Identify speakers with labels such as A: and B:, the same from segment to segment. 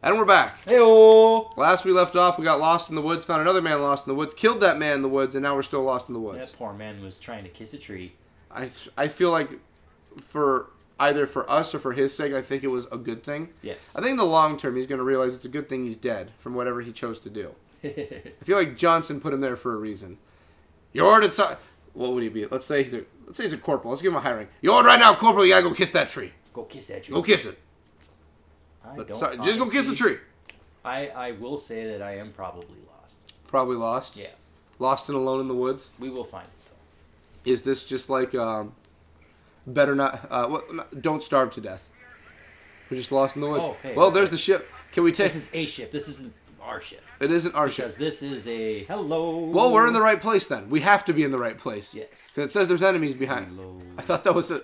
A: And we're back.
B: Hey-oh!
A: Last we left off, we got lost in the woods, found another man lost in the woods, killed that man in the woods, and now we're still lost in the woods.
B: That poor man was trying to kiss a tree.
A: I feel like for either for us or for his sake, I think it was a good thing.
B: Yes.
A: I think in the long term, he's going to realize it's a good thing he's dead from whatever he chose to do. I feel like Johnson put him there for a reason. You ordered some... What would he be? Let's say he's a corporal. Let's give him a high rank. You ordered right now, corporal. You gotta go kiss that tree.
B: Go kiss that tree.
A: Go kiss it. Just go kiss the tree.
B: I will say that I am probably lost.
A: Probably lost?
B: Yeah.
A: Lost and alone in the woods?
B: We will find it, though.
A: Is this just like, better not, don't starve to death? We're just lost in the woods.
B: Oh, hey,
A: well, there's the ship. Can we take...
B: This is a ship. This isn't our ship.
A: It isn't our ship.
B: Because this is a... Hello.
A: Well, we're in the right place then. We have to be in the right place.
B: Yes.
A: It says there's enemies behind.
B: Hello.
A: I thought that was an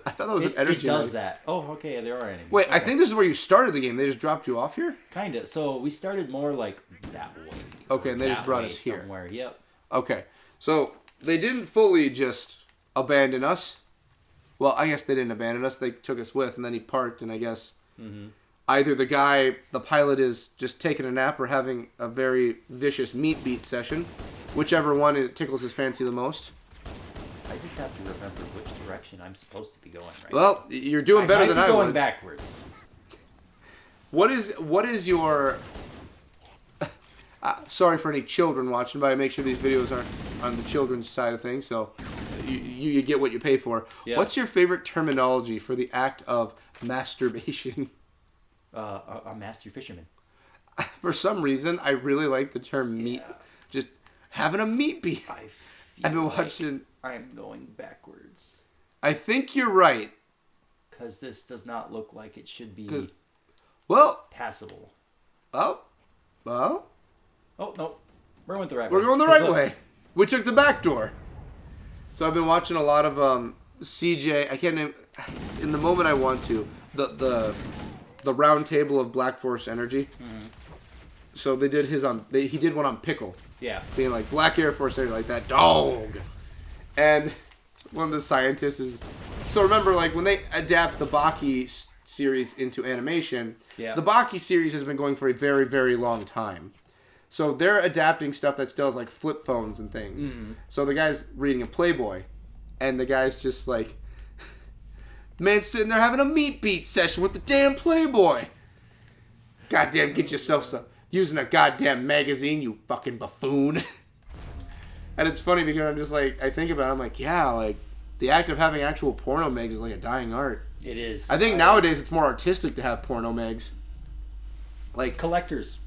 A: energy.
B: It does that. Oh, okay. There are enemies.
A: Wait,
B: okay.
A: I think this is where you started the game. They just dropped you off here?
B: Kind of. So we started more like that way.
A: Okay, and they just brought us here.
B: Somewhere. Yep.
A: Okay. So they didn't fully just abandon us. Well, I guess they didn't abandon us. They took us with, and then he parked, and I guess either the pilot is just taking a nap or having a very vicious meat beat session. Whichever one it tickles his fancy the most.
B: I just have to remember which direction I'm supposed to be going right
A: Well,
B: now.
A: you're doing better than I would.
B: Going backwards.
A: What is your... sorry for any children watching, but I make sure these videos aren't on the children's side of things, so you get what you pay for.
B: Yep.
A: What's your favorite terminology for the act of masturbation?
B: A master fisherman.
A: For some reason, I really like the term meat.
B: Yeah.
A: Just having a meat beat. I've been watching...
B: I'm going backwards.
A: I think you're right.
B: Because this does not look like it should be passable.
A: Oh,
B: no. We went the right way.
A: We're going the right way. We took the back door. So I've been watching a lot of CJ. I can't name... In the moment I want to. The round table of Black Force Energy. Mm-hmm. So they did his on... He did one on Pickle. Yeah. Being like, Black Air Force Energy, like that dog. And one of the scientists is... So remember, like, when they adapt the Baki series into animation, the Baki series has been going for a very, very long time. So they're adapting stuff that still has, like, flip phones and things. Mm-hmm. So the guy's reading a Playboy, and the guy's just like... Man's sitting there having a meat beat session with the damn Playboy. Goddamn, get yourself some... Using a goddamn magazine, you fucking buffoon. And it's funny because I'm just like... I think about it, I'm like, yeah, like... The act of having actual porno megs is like a dying art.
B: It is.
A: I think nowadays it's more artistic to have porno megs. Like...
B: Collectors.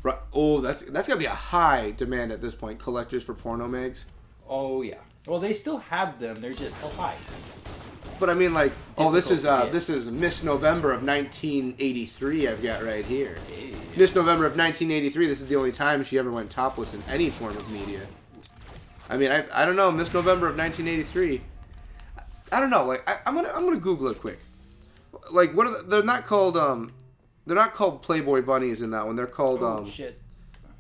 A: Right. Oh, that's gotta be a high demand at this point. Collectors for porno megs.
B: Oh, yeah. Well, they still have them. They're just high.
A: But I mean, like, this is Miss November of 1983 I've got right here. Hey. Miss November of 1983, this is the only time she ever went topless in any form of media. I mean, I don't know, Miss November of 1983. I don't know, like, I'm gonna Google it quick. Like, what are they're not called Playboy bunnies in that one. They're called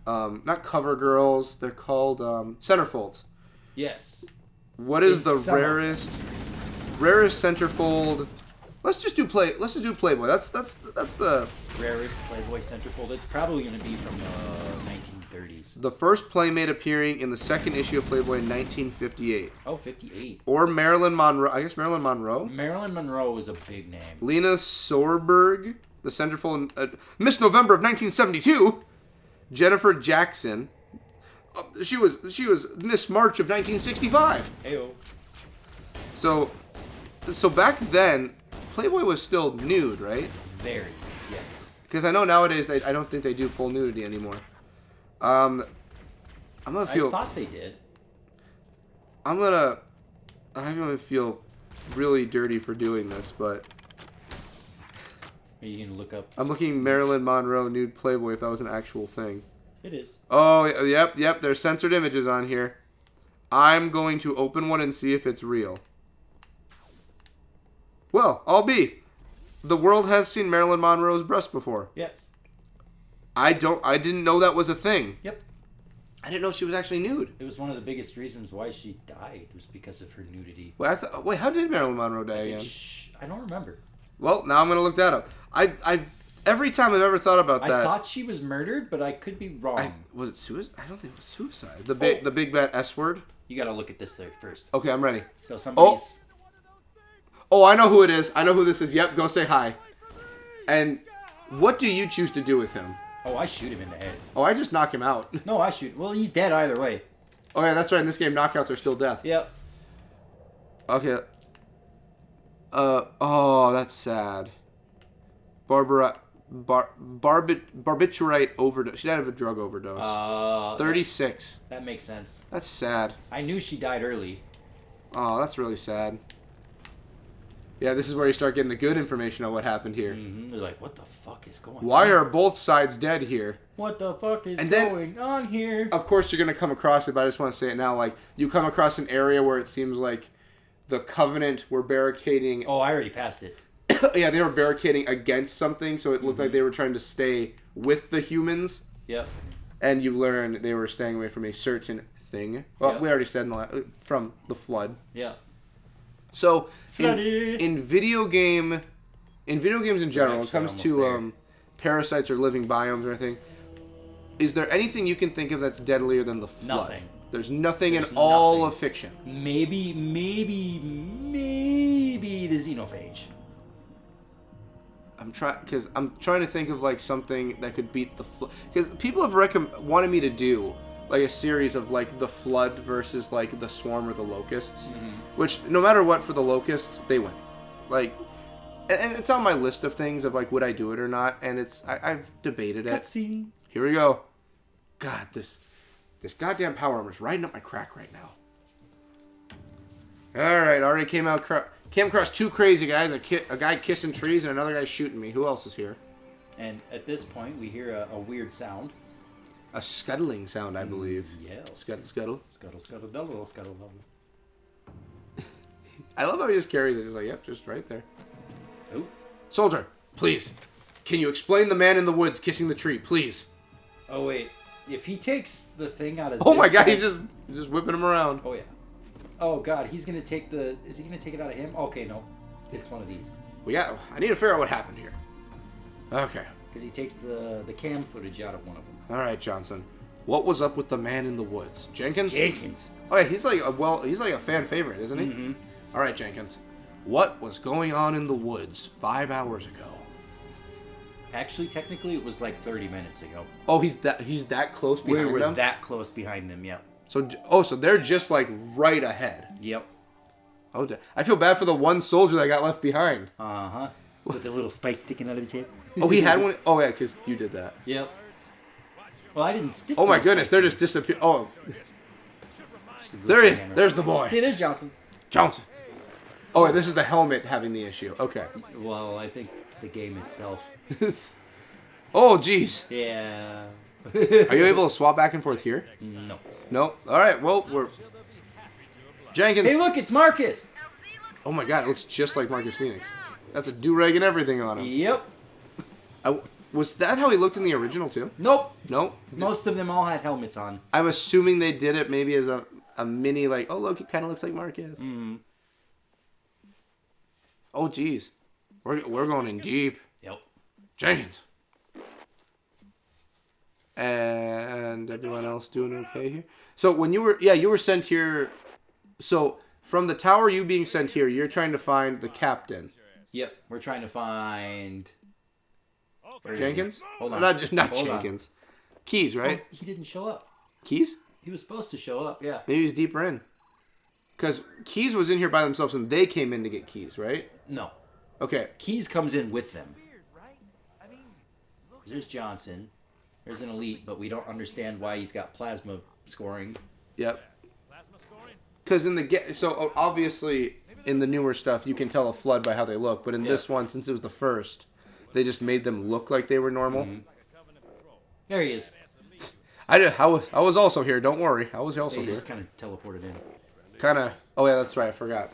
A: not cover girls. They're called centerfolds. Yes. What is the rarest centerfold? Let's just do Playboy. That's the
B: rarest Playboy centerfold. It's probably going to be from the 1930s.
A: The first Playmate appearing in the second issue of Playboy in 1958.
B: Oh, 58.
A: Or Marilyn Monroe. I guess Marilyn Monroe.
B: Marilyn Monroe is a big name.
A: Lena Sorberg, the centerfold. Miss November of 1972. Jennifer Jackson. She was Miss March of 1965. Heyo. So back then, Playboy was still nude, right?
B: Very, yes.
A: Because I know nowadays I don't think they do full nudity anymore. I
B: thought they did.
A: I'm gonna feel really dirty for doing this, but.
B: Are you gonna look up?
A: I'm looking Marilyn Monroe nude Playboy if that was an actual thing.
B: It is.
A: Oh, yep. There's censored images on here. I'm going to open one and see if it's real. Well, I'll be. The world has seen Marilyn Monroe's breast before. Yes. I didn't know that was a thing. Yep. I didn't know she was actually nude.
B: It was one of the biggest reasons why she died was because of her nudity.
A: Wait, how did Marilyn Monroe die again?
B: I don't remember.
A: Well, now I'm going to look that up. Every time I've ever thought about that,
B: I thought she was murdered, but I could be wrong.
A: Was it suicide? I don't think it was suicide. The big bad S word.
B: You gotta look at this thing first.
A: Okay, I'm ready.
B: So somebody's.
A: Oh, I know who it is. I know who this is. Yep, go say hi. And what do you choose to do with him?
B: Oh, I shoot him in the head.
A: Oh, I just knock him out.
B: No, I shoot. Well, he's dead either way.
A: Oh yeah, that's right. In this game, knockouts are still death.
B: Yep.
A: Okay. Oh, that's sad. Barbiturate overdose. She died of a drug overdose. 36.
B: That makes sense.
A: That's sad.
B: I knew she died early.
A: Oh, that's really sad. Yeah, this is where you start getting the good information on what happened here.
B: Mm-hmm. They're like, what the fuck is going on?
A: Why are both sides dead here?
B: What the fuck is going on here?
A: Of course, you're going to come across it, but I just want to say it now. Like, you come across an area where it seems like the Covenant were barricading.
B: Oh, I already passed it.
A: Yeah, they were barricading against something, so it looked like they were trying to stay with the humans.
B: Yep.
A: And you learn they were staying away from a certain thing. Well, we already said from the flood.
B: Yeah.
A: So in video games in general, when it comes to parasites or living biomes or anything, is there anything you can think of that's deadlier than the flood?
B: Nothing.
A: There's nothing in all of fiction.
B: Maybe the xenophage.
A: I'm trying to think of like something that could beat the flood, because people have wanted me to do like a series of like the flood versus like the swarm or the locusts, which no matter what for the locusts they win. Like, and it's on my list of things of like would I do it or not, and I've debated it.
B: Cutscene.
A: Here we go. God, this goddamn power armor is riding up my crack right now. All right, already came across two crazy guys, a guy kissing trees and another guy shooting me. Who else is here?
B: And at this point, we hear a weird sound.
A: A scuttling sound, I believe.
B: Yeah.
A: Scuttle, scuttle.
B: Scuttle, scuttle, double, scuttle, double.
A: I love how he just carries it. He's like, yep, just right there.
B: Oh.
A: Soldier, please. Can you explain the man in the woods kissing the tree, please?
B: Oh, wait. If he takes the thing out of
A: Oh my god, he's just whipping him around.
B: Oh, yeah. Oh, God, he's going to take the... Is he going to take it out of him? Okay, no. It's one of these.
A: I need to figure out what happened here. Okay.
B: Because he takes the cam footage out of one of them.
A: All right, Johnson. What was up with the man in the woods? Jenkins?
B: Jenkins.
A: Oh, yeah, he's like a fan favorite, isn't he? Mm-hmm. All right, Jenkins. What was going on in the woods 5 hours ago?
B: Actually, technically, it was like 30 minutes ago.
A: Oh, he's that close behind them?
B: We were that close behind them, yep.
A: So they're just like right ahead.
B: Yep.
A: Oh, I feel bad for the one soldier that got left behind.
B: Uh-huh. With the little spike sticking out of his head.
A: Oh, he had one? Oh, yeah, because you did that.
B: Yep. Well, I didn't stick.
A: Oh, my goodness. They're just disappearing. Oh. There he is. There's the boy.
B: See, there's Johnson.
A: Johnson. Oh, wait, this is the helmet having the issue. Okay.
B: Well, I think it's the game itself.
A: Oh, jeez.
B: Yeah.
A: Are you able to swap back and forth here?
B: No.
A: No? All right, well, we're... Jenkins.
B: Hey, look, it's Marcus.
A: Oh, my God, it looks just like Marcus Phoenix. That's a do-rag and everything on him.
B: Yep.
A: Was that how he looked in the original, too?
B: Nope.
A: Nope.
B: Most of them all had helmets on.
A: I'm assuming they did it maybe as a mini, like, oh, look, it kind of looks like Marcus.
B: Mm-hmm.
A: Oh, jeez. We're going in deep.
B: Yep.
A: Jenkins. And everyone else doing okay here? So when you were sent here. So from the tower, you being sent here, you're trying to find the captain.
B: Yep. We're trying to find...
A: Jenkins?
B: Hold on.
A: Not Jenkins. Keys, right?
B: Oh, he didn't show up.
A: Keys?
B: He was supposed to show up, yeah.
A: Maybe he's deeper in. Because Keys was in here by themselves and they came in to get Keys, right?
B: No.
A: Okay.
B: Keys comes in with them. There's Johnson. There's an elite, but we don't understand why he's got plasma scoring.
A: Yep. Because so obviously in the newer stuff you can tell a flood by how they look, but in this one, since it was the first, they just made them look like they were normal.
B: Mm-hmm. There he is.
A: I was also here. Don't worry, I was also
B: he
A: here.
B: Just kind of teleported in.
A: Oh yeah, that's right. I forgot.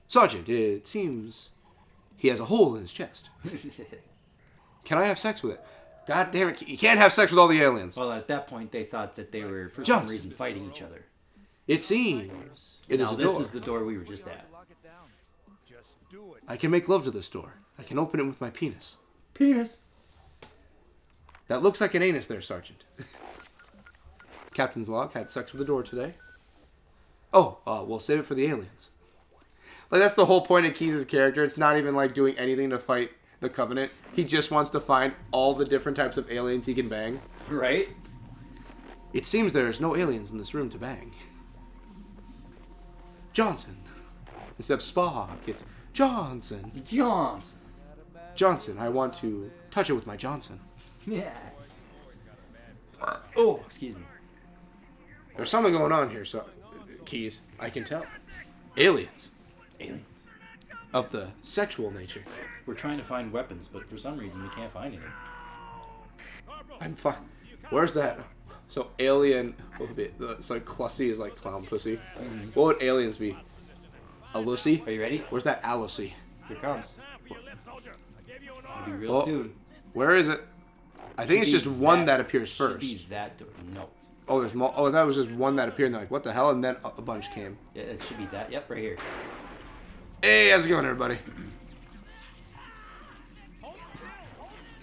A: Sergeant, it seems he has a hole in his chest. Can I have sex with it? God damn it! You can't have sex with all the aliens.
B: Well, at that point, they thought that they were for some reason fighting each other.
A: It seems it is a door.
B: This is the door we were just at.
A: I can make love to this door. I can open it with my penis.
B: Penis.
A: That looks like an anus there, Sergeant. Captain's log, had sex with the door today. Oh, we'll save it for the aliens. Like, that's the whole point of Keyes' character. It's not even, like, doing anything to fight the Covenant. He just wants to find all the different types of aliens he can bang.
B: Right?
A: It seems there's no aliens in this room to bang. Johnson. Instead of Spock, it's Johnson.
B: Johnson.
A: Johnson, I want to touch it with my Johnson.
B: Yeah. Oh, excuse me.
A: There's something going on here, so... Keyes, I can tell. Aliens.
B: Aliens.
A: Of the sexual nature.
B: We're trying to find weapons, but for some reason we can't find any.
A: I'm fine. Where's that? So, alien... What would be... It's like Clussy is like clown pussy.
B: Mm-hmm.
A: What would aliens be? A Lucy?
B: Are you ready?
A: Where's that Alucy?
B: Here it comes. It'll be real
A: Oh,
B: soon.
A: Where is it? I think it's just one that appears first.
B: Should be that door. No.
A: Oh, there's more. Oh, that was just one that appeared. And they're like, what the hell? And then a bunch came.
B: Yeah, it should be that. Yep, right here.
A: Hey, how's it going, everybody?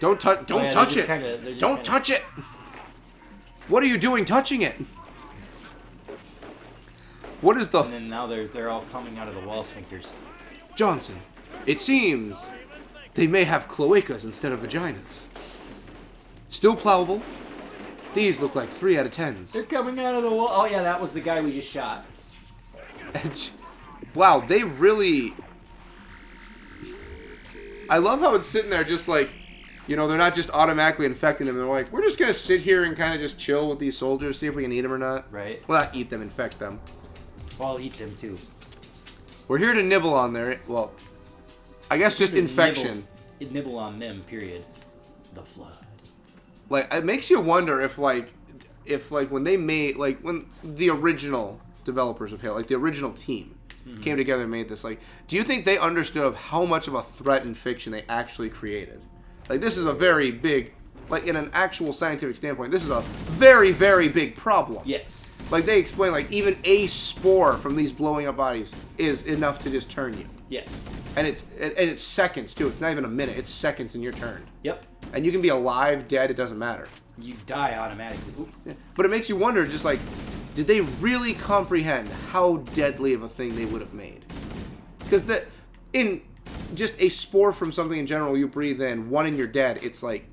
A: Don't touch. Don't touch it. Don't touch it. What are you doing touching it? What is the...
B: And then now they're all coming out of the wall sphincters.
A: Johnson, it seems they may have cloacas instead of vaginas. Still plowable. These look like 3 out of 10s.
B: They're coming out of the wall. Oh, yeah, that was the guy we just shot.
A: Wow, they really... I love how it's sitting there just like, you know, they're not just automatically infecting them. They're like, we're just going to sit here and kind of just chill with these soldiers, see if we can eat them or not.
B: Right.
A: Well, not eat them, infect them.
B: Well, I'll eat them, too.
A: We're here to nibble on their... Well, I guess just infection.
B: Nibble on them, period. The flood.
A: Like, it makes you wonder if when they made, like, when the original developers of Halo, like, the original team came together and made this, like, do you think they understood of how much of a threat and fiction they actually created? Like, this is a very big, like, in an actual scientific standpoint, this is a very, very big problem.
B: Yes.
A: Like, they explain, like, even a spore from these blowing up bodies is enough to just turn you.
B: Yes.
A: And it's seconds, too. It's not even a minute. It's seconds and you're turned.
B: Yep.
A: And you can be alive, dead, it doesn't matter.
B: You die automatically. Oop.
A: Yeah. But it makes you wonder, just like, did they really comprehend how deadly of a thing they would have made? Because in just a spore from something in general you breathe in, one and you're dead, it's like,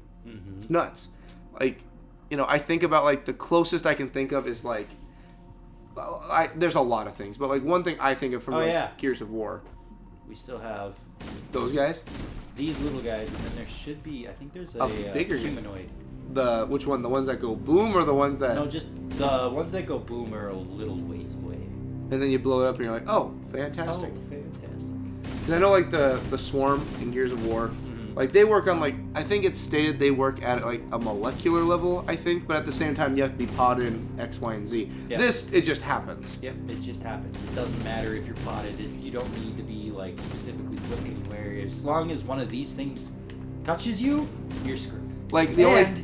A: it's nuts. Like, you know, I think about, like, the closest I can think of is, like, there's a lot of things, but, like, one thing I think of from, Gears of War.
B: We still have...
A: Those guys?
B: These little guys, and then there should be, I think there's
A: a bigger
B: humanoid.
A: Which one? The ones that go boom or the ones that...
B: No, just the ones that go boom are a little ways away.
A: And then you blow it up and you're like, oh, fantastic.
B: Oh, fantastic.
A: Because I know, like, the Swarm in Gears of War, like, they work on, like, I think it's stated they work at, like, a molecular level, I think, but at the same time, you have to be potted in X, Y, and Z.
B: Yep.
A: This, it just happens.
B: Yep, it just happens. It doesn't matter if you're potted. You don't need to be, like, specifically put anywhere. As long as one of these things touches you, you're screwed.
A: Like,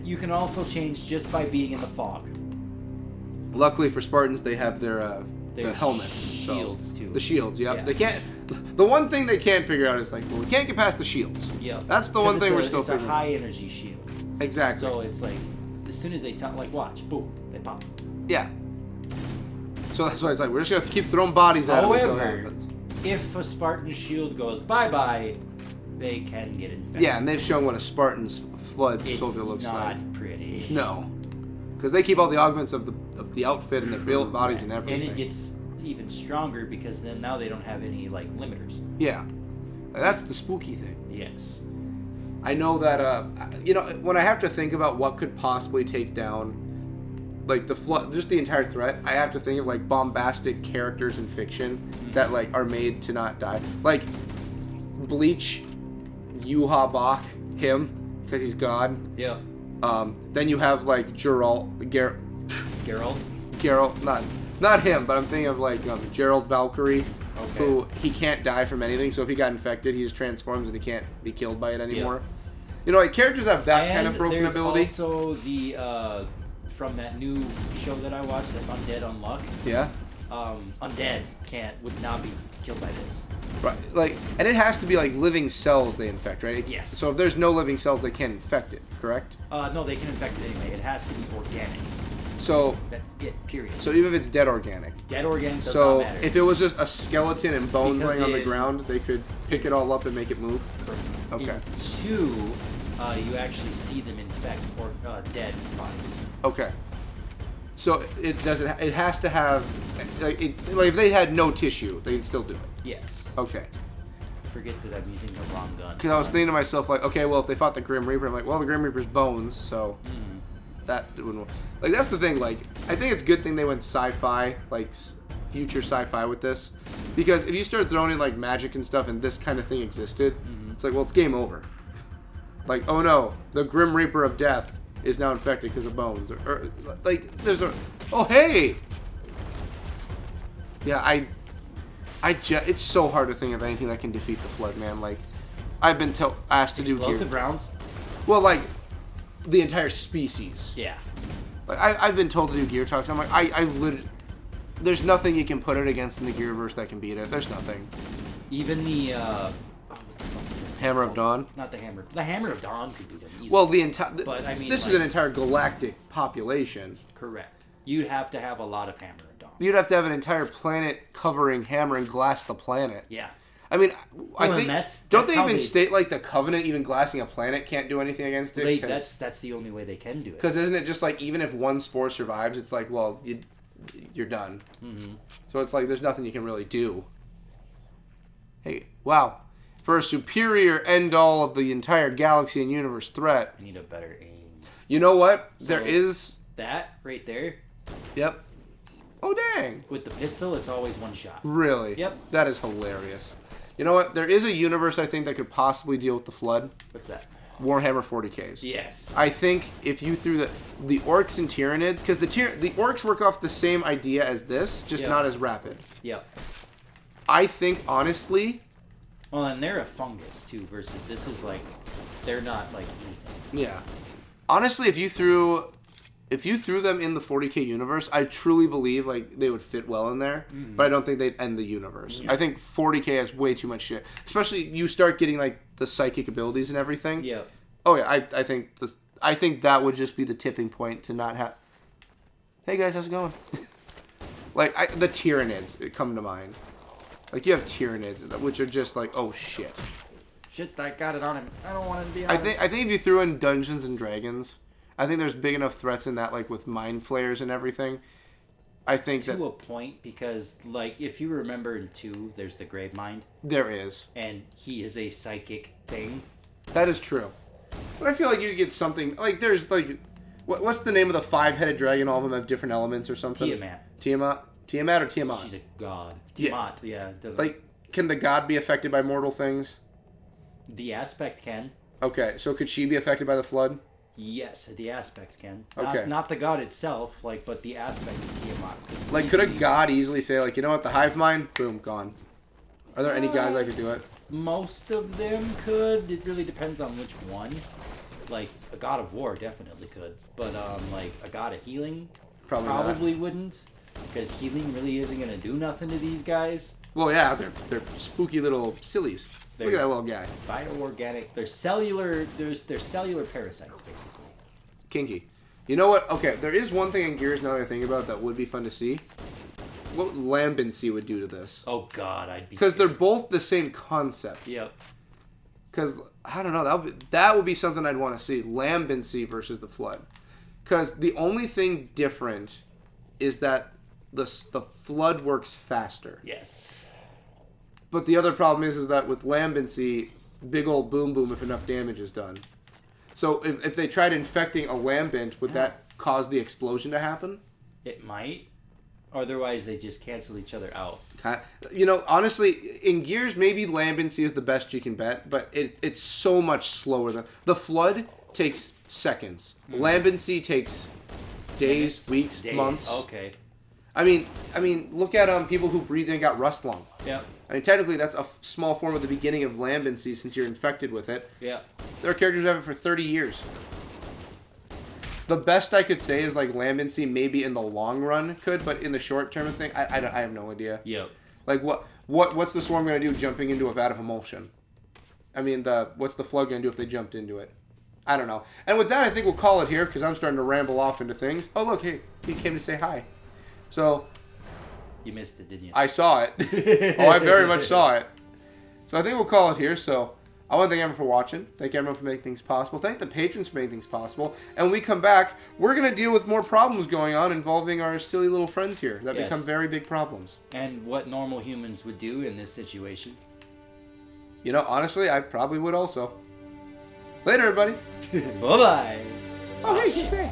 B: you can also change just by being in the fog.
A: Luckily for Spartans, they have their helmets.
B: Shields, too.
A: The shields, yep.
B: Yeah.
A: They can't... The one thing they can't figure out is, like, well, we can't get past the shields.
B: Yeah.
A: That's the one thing we're still figuring out.
B: It's a high-energy shield.
A: Exactly.
B: So it's like, as soon as they like, watch, boom, they pop.
A: Yeah. So that's why it's like, we're just going to keep throwing bodies at them until it happens.
B: If a Spartan shield goes bye-bye, they can get infected.
A: Yeah, and they've shown what a Spartan's flood soldier looks like.
B: It's not pretty.
A: No. Because they keep all the augments of the outfit and the build bodies and everything.
B: And it gets even stronger because then now they don't have any, like, limiters.
A: Yeah. That's the spooky thing.
B: Yes.
A: I know that, you know, when I have to think about what could possibly take down, like, the flood, just the entire threat, I have to think of, like, bombastic characters in fiction that, like, are made to not die. Like, Bleach, Yuha Bach, him, because he's God.
B: Yeah.
A: Then you have, like, Geralt, not him, but I'm thinking of, like, Gerald Valkyrie, who he can't die from anything, so if he got infected, he just transforms and he can't be killed by it anymore.
B: Yep.
A: You know, like, characters have that kind of broken ability.
B: There's also the, from that new show that I watched, that Undead Unluck.
A: Yeah?
B: undead would not be killed by this.
A: Right, like, and it has to be like living cells they infect, right?
B: Yes.
A: So if there's no living cells, they can't infect it, correct?
B: No, they can infect it anyway. It has to be organic.
A: So
B: that's it. Period.
A: So even if it's dead organic.
B: Dead organic does
A: so
B: not matter.
A: If it was just a skeleton and bones
B: Because
A: laying on the ground, they could pick it all up and make it move.
B: Correct.
A: Okay.
B: In 2, you actually see them infect or dead bodies.
A: Okay. So it doesn't. It has to have like if they had no tissue, they can still do it.
B: Yes.
A: Okay.
B: Forget that I'm using the wrong gun.
A: Because I was thinking to myself like, okay, well if they fought the Grim Reaper, I'm like, well the Grim Reaper's bones, so that wouldn't. Like that's the thing. Like I think it's a good thing they went sci-fi, like future sci-fi with this, because if you start throwing in like magic and stuff and this kind of thing existed, it's like, well it's game over. Like, oh no, the Grim Reaper of Death is now infected because of bones. Or like, there's a... Oh, hey! Yeah, it's so hard to think of anything that can defeat the Flood, man. Like, I've been asked to do gear.
B: Explosive rounds?
A: Well, like, the entire species.
B: Yeah.
A: Like, I've been told to do gear talks. I'm like, I literally... There's nothing you can put it against in the Gearverse that can beat it. There's nothing.
B: Even the,
A: Hammer of Dawn?
B: Not the Hammer. The Hammer of Dawn could beat him easily.
A: Well, the entire...
B: But, I mean,
A: this is an entire galactic population.
B: Correct. You'd have to have a lot of Hammer of Dawn.
A: You'd have to have an entire planet covering Hammer and glass the planet.
B: Yeah.
A: I mean, I
B: Well,
A: think...
B: that's
A: don't they
B: how
A: even
B: they-
A: state, like, the Covenant even glassing a planet can't do anything against it?
B: That's the only way they can do it.
A: Because isn't it just, like, even if one spore survives, it's like, well, you're done. Mm-hmm. So it's like, there's nothing you can really do. Hey, wow. For a superior end-all of the entire galaxy and universe threat...
B: I need a better aim.
A: You know what?
B: So,
A: there is...
B: That, right there.
A: Yep. Oh, dang.
B: With the pistol, it's always one shot.
A: Really?
B: Yep.
A: That is hilarious. You know what? There is a universe, I think, that could possibly deal with the Flood.
B: What's that?
A: Warhammer 40Ks.
B: Yes.
A: I think if you threw the orcs and Tyranids... Because the orcs work off the same idea as this, just not as rapid.
B: Yep.
A: I think, honestly...
B: Well, and they're a fungus, too, versus this is, like... They're not, like, anything.
A: Yeah. Honestly, if you threw them in the 40K universe, I truly believe like they would fit well in there. Mm-hmm. But I don't think they'd end the universe. Yeah. I think 40K has way too much shit. Especially you start getting like the psychic abilities and everything.
B: Yeah.
A: Oh yeah, I think that would just be the tipping point to not have. Hey guys, how's it going? Like the Tyranids come to mind. Like you have Tyranids, which are just like, oh shit.
B: Shit, I got it on him. I don't want him to be on
A: I think if you threw in Dungeons and Dragons, I think there's big enough threats in that, like with mind flayers and everything. I think
B: to a point, because like if you remember in 2, there's the Grave Mind.
A: There is,
B: and he is a psychic thing.
A: That is true, but I feel like you get something like there's like, what's the name of the 5-headed dragon? All of them have different elements or something. Tiamat or Tiamat.
B: She's a god. Tiamat, yeah.
A: Like, can the god be affected by mortal things?
B: The aspect can.
A: Okay, so could she be affected by the Flood?
B: Yes, the aspect can.
A: Okay.
B: Not the god itself, like, but the aspect of Tiamat.
A: Like, could a god easily say, like, you know what, the hive mind, boom, gone? Are there any guys that could do it?
B: Most of them could. It really depends on which one. Like, a god of war definitely could. But, like, a god of healing probably wouldn't. Because healing really isn't going to do nothing to these guys.
A: Well, yeah, they're spooky little sillies. Look at that little guy.
B: Bioorganic. They're cellular parasites, basically.
A: Kinky. You know what? Okay, there is one thing in Gears now that I think about that would be fun to see. What Lambency would do to this.
B: Oh, God, I'd be
A: because they're both the same concept.
B: Yep.
A: Because, I don't know, that would be something I'd want to see. Lambency versus the Flood. Because the only thing different is that the Flood works faster.
B: Yes.
A: But the other problem is that with Lambency, big old boom boom if enough damage is done. So if they tried infecting a Lambent, would that cause the explosion to happen?
B: It might. Otherwise, they just cancel each other out.
A: You know, honestly, in Gears, maybe Lambency is the best you can bet, but it's so much slower than... The Flood takes seconds. Lambency takes days, weeks, months.
B: Okay.
A: I mean, look at people who breathe and got rust lung.
B: Yeah.
A: I mean, technically, that's a small form of the beginning of Lambency since you're infected with it.
B: Yeah.
A: There are characters who have it for 30 years. The best I could say is like Lambency maybe in the long run could, but in the short term thing, I have no idea.
B: Yep.
A: Like what's the swarm gonna do jumping into a vat of emulsion? I mean, what's the flood gonna do if they jumped into it? I don't know. And with that, I think we'll call it here because I'm starting to ramble off into things. Oh look, hey, he came to say hi. So.
B: You missed it, didn't you?
A: I saw it. Oh, I very much saw it. So I think we'll call it here. So I want to thank everyone for watching. Thank everyone for making things possible. Thank the patrons for making things possible. And when we come back, we're going to deal with more problems going on involving our silly little friends here that become very big problems.
B: And what normal humans would do in this situation.
A: You know, honestly, I probably would also. Later, everybody.
B: Bye-bye.
A: Oh, hey, keep saying.